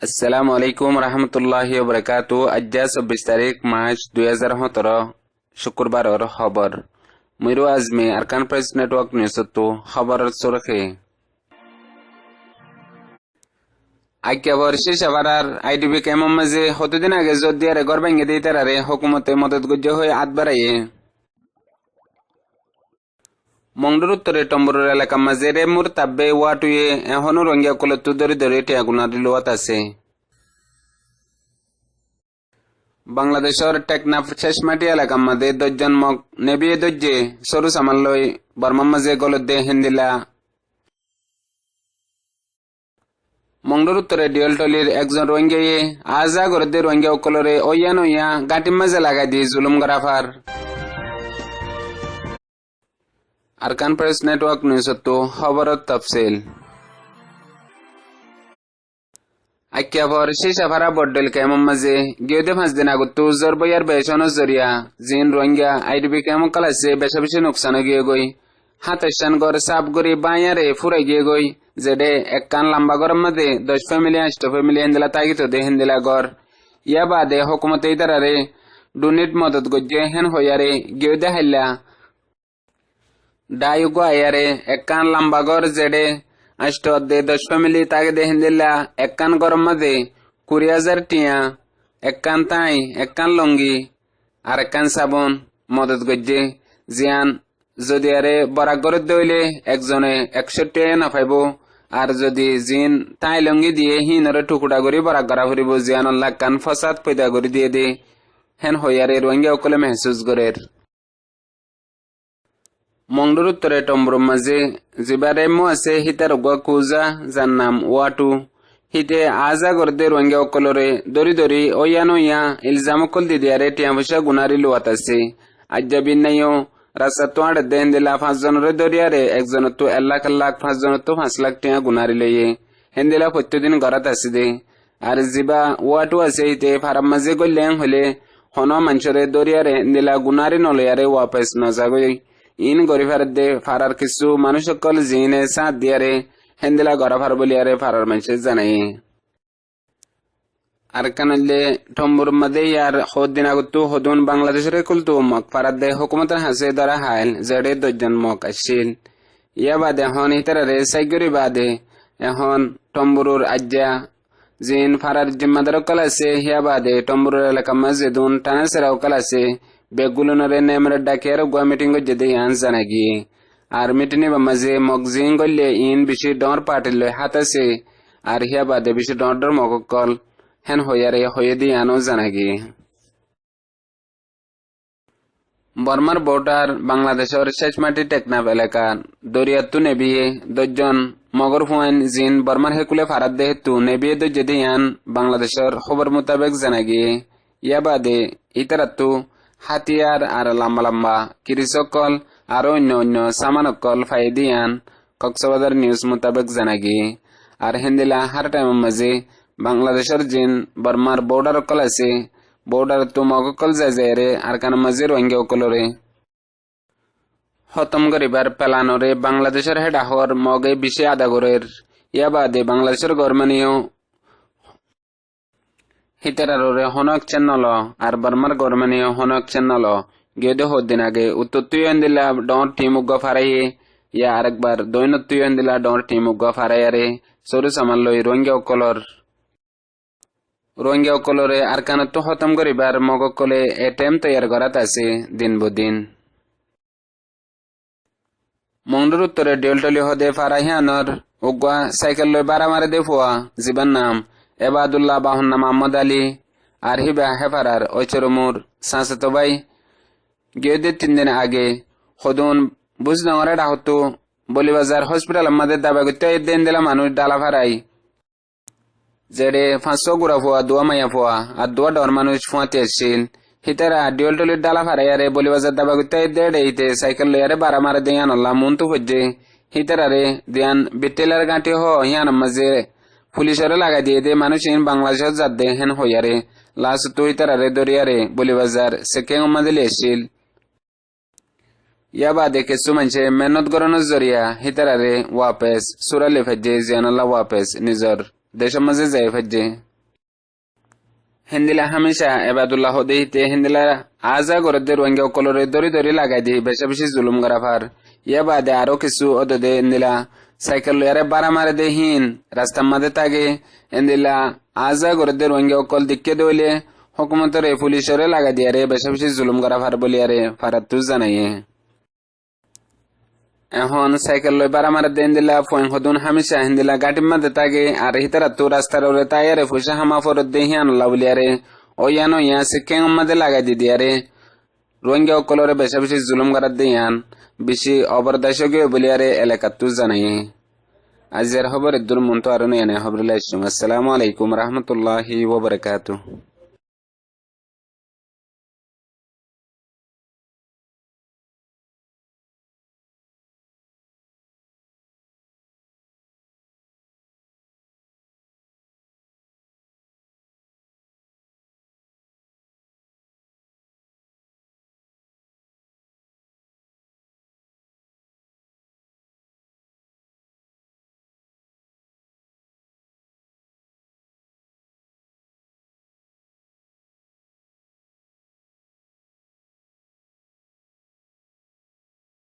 আসসালামু আলাইকুম রহমতুল্লাহি ওবরাকাতু। আজ ২৪ তারিখ মার্চ ২০১৭ শুক্রবারর খবর। মুইরু আজমি আরকান প্রেস নেটওয়ার্ক নিউজতো খবর সুরখে আইক্যাবর শেষ আবার আইডিবি কেমন মাঝে কতদিন আগে জোর দিয়ে ঘর ভেঙে দিয়ে তারারে হুকুমতে মদত গুজ্জ হয়ে আত বাড়াইয়ে মংডুর উত্তরে টম্বুর এলাকা মাঝে রে মুর তাব্বে ওয়াটুয়ে এখনো রঙ্গিয়া কলত্তু ধরে ধরে টিয়াগুনা দিলোয়াত আছে। বাংলাদেশের টেকনাফ শেষমাটি এলাকার মাঝে 10 জন মগ নেবিয়ে দজ্জে সরু সামাল্লই বর্মার মাঝে গলদে হিন্দিলা মংডুর উত্তরে ডিওলটলির একজন রোহিঙ্গিয়ে আজা গরদে রোহিঙ্গা উকলরে ওইয়া নইয়া গাঁটির মাঝে লাগাই দিয়ে জুলুম গরাফার। আরকান প্রেস নেটওয়ার্ক নিউজতো খবরত তফসিল আইক্যাবর শেষ আভারা বড্ডল কেমন মাঝে গিয়েদে 5 দিন আগত জোর বইয়ার বেশনের জরিয়া জিন রোহিঙ্গা আইডিবি কেমন কালাসে বেশা বেশি নোকসান গিয়ে গই হাতান গর সাপ গরি বায়ারে ফুরাই গিয়ে গই যেডে এক কান লম্বা গরম মাঝে 10 ফ্যামিলি 8 ফ্যামিলি হেন্দিলা তাগিত দে হেন্দিলা গর ইয়া বাদে হকুমতে ইদারারে ডুনিট মদত গজ্জে হেন হইয়ারে গিয়েদে হাইলা ডায়ুগো আয়ারে এক কান লম্বা গর যেডে 8 10 ফ্যামিলি তাকে দে হিন্দিলা এক কান গরম মাঝে 20,000 টিয়া এক কান তাই এক কান লঙ্গি আর এক কান সাবন মদত গজ্জে জিয়ান যদি আরে বরাক গরত দইলে একজনে 100 টিয়া না পাইব আর যদি জিন তাই লঙ্গি দিয়ে হিনরে টুকুটা করি বরাক গড়া ফুরিব জিয়ান আল্লাহ কান ফসাদ পয়দা করে দিয়ে দে হেন হইয়ারে রোহিঙ্গা অকলে মেহসুস গরের। মংডুর উত্তরে টম্বুর মাঝে জিবারে মো আছে হিতার গুয়া কুজা যার নাম ওয়াটু হিতে আজা গরদে রোহিঙ্গা অকলরে দরি দরি ওইয়া নইয়া ইলজাম অকল দিদিয়ারে টিয়া পয়সা গুনারি লোয়াত আছে। আজ্জা বিনাইও রাস্তা তো আড়ে দেন দিলা 5 জনের দরিয়ারে একজনের তো 1 লাখ 1 লাখ 5 জনের তো 5 লাখ টিয়া গুনারি লইয়ে হেন্দিলা প্রত্যেকদিন গড়াত আছে দে। আর জিবা ওয়াটু আছে হিতে ফারাম মাঝে গল্যাং হলে হন মানুষরে দরিয়ারে হেন্দিলা গুনারি নলয়ারে ওয়াপাস নজাগই ইন গরিফার দে ফারার কিছু মানুষ সকল জিনে সাথ দিয়ারে হেন্দিলা গড়াফার বলিয়ারে ফারার মানুষের জানাই। আর কানলে টম্বুর মাদে ইয়ার হদিন আগতো হদুন বাংলাদেশের কুলতু মক ফারাদ দে হুকুমতের হাসে দ্বারা হাইল জেডে 10 জন মক আসছিল। ইয়া বাদে এখন ইতারে সাইগরি বাদে এখন টম্বুরুর আজ্জা জিন ফারার জিম্মাদার কল আছে হিয়া বাদে টম্বুরুর এলাকা মাঝে দুন টানাসেরাও কল আছে বেগুলনরে নেমরে ডাকের গুয়া মিটিং যদি ইয়ান জানা গিয়ে আর মিটিনি বা মাঝে মগজিং গলে ইন বেশি ডর পাটিল হাত আছে আর হিয়া বাদে বেশি ডর মকল হেন হইয়ারে হয়ে দিয়ে আনো জানা গিয়ে। বর্মার বর্ডার বাংলাদেশের শেষমাটি টেকনাফ এলাকা দরিয়াতু নেবিয়ে 10 জন মগর ফুয়াইন জিন বর্মার হেকুলে ফারাদ দেহেতু নেবিয়ে যদি ইয়ান বাংলাদেশের খবর মোতাবেক জানা গিয়ে ইয়া বাদে ইতারাতু হাতিয়ার আর লম্বা লম্বা কিরিসকল আর অন্য অন্য সামানকল ফাইদিয়ান কক্সবাজার নিউজ মোতাবেক জানা গিয়ে। আর হিন্দিলা হার টাইম মাঝে বাংলাদেশের জিন বর্মার বর্ডার অকল আছে বর্ডার তো মগকল যায় রে আর কান মাঝে রোহিঙ্গা অকলরে খতম করিবার পেলানরে বাংলাদেশের হেড আহর মগে বিশে আদা গরের ইয়া বাদে বাংলাদেশের গরমানিও হিতারারে হনক চেন্নল আর বর্মার গরমানিও হনক চেন্নল গেদে হদিন আগে উত্তর তুইন দিলা ডর টিমুগ ফারাইয়ে ইয়া আরেকবার দৈনত তুইন দিলা ডর টিমুগ ফারাইয়ারে সরু সামাল্লই রোহিঙ্গা অকলরে আর কানত খতম করিবার মগকলে এটেম তৈয়ার করাত আছে দিন বদিন। মংডুর উত্তরে ডিওলটলি হদে ফারাহিয়ানর উগুয়া সাইকেল লই বারা মারে দে ফুয়া জীবন নাম এবাদুল্লাহ বাহন নাম মোহাম্মদ আলী আর হিবা হেফারার ঐচরমুর সাঁসতো ভাই গিয়ে 3 দিন আগে হদুন বুঝ ডাঙরে ডাহতো বলিবাজার হসপিটাল আমাদের দাবা করতে দেন দিলা মানুষ ডালা ফারাই যেডে 500 গুড়া ফুয়া 2 মাইয়া ফুয়া আর 2 ডর মানুষ ফুয়াতে আসছিল হিতারা ডিওলটলির ডালা ফারাইয়ারে বলিবাজার দাবা করতে দেড়ে হিতে সাইকেল লইয়ারে বারা মারে দেয়ান আল্লাহ মন্তু হজ্জে হিতারারে দিয়ান বিটেলার গাঁটি হিয়ান মাঝে পুলিশের লাগাই দিয়ে দে মানুষ ইন বাংলাদেশের যাত দে হেন হইয়ারে লাস্ট তো হিতারারে দরিয়ারে বলিবাজার সেকেং মাঝে লেছিল। ইয়া বাদে কিছু মানুষে মেহনত গরনের জরিয়া হিতারারে ওয়াপেস সুরালে ফেজে জিয়ানাল্লাহ ওয়াপেস নিজর দেশের মাঝে যাই ফেজে। হিন্দিলা হামেশা এবাদুল্লাহ দেহিতে হিন্দিলা আজা গরদে রোহিঙ্গা অকলরে দরি দরি লাগাই দিয়ে বেশি বেশি জুলুম করাফার ইয়া বাদে আরো কিছু অদে ইন্দিলা সাইকেল লয়ারে বারা মারে দে হিন রাস্তার মাঝে তাগে ইন্দিলা আজা গরদে রোহিঙ্গা অকল দিকে দইলে হুকুমতের পুলিশরে লাগাই দিয়ে রে বেশি বেশি জুলুম করাফার বলিয়ারে ফারাত্তু জানাইয়ে এখন সাইকেল লই বারা মারে দেন দিলা ফোন হদুন হামেশা হিন্দিলা গাটির মাঝে তাগে আর হিতারা তো রাস্তার ওরে তাইয়ারে ফুসা হামা ফরত দে হিয়ান লাউলিয়ারে ওয়ানো ইয়া সিকেং মাঝে লাগাই দি দিয়ারে রোহিঙ্গা অকলরে বেশি বেশি জুলুম করার দিয়ান বেশি অবরদাসকে বলিয়ারে এলাকাত জানাই আজের খবর দূর মন্ত আর নেই খবরুল্লাহ আসসালামু আলাইকুম রহমতুল্লাহি ওয়া বারাকাতুহু।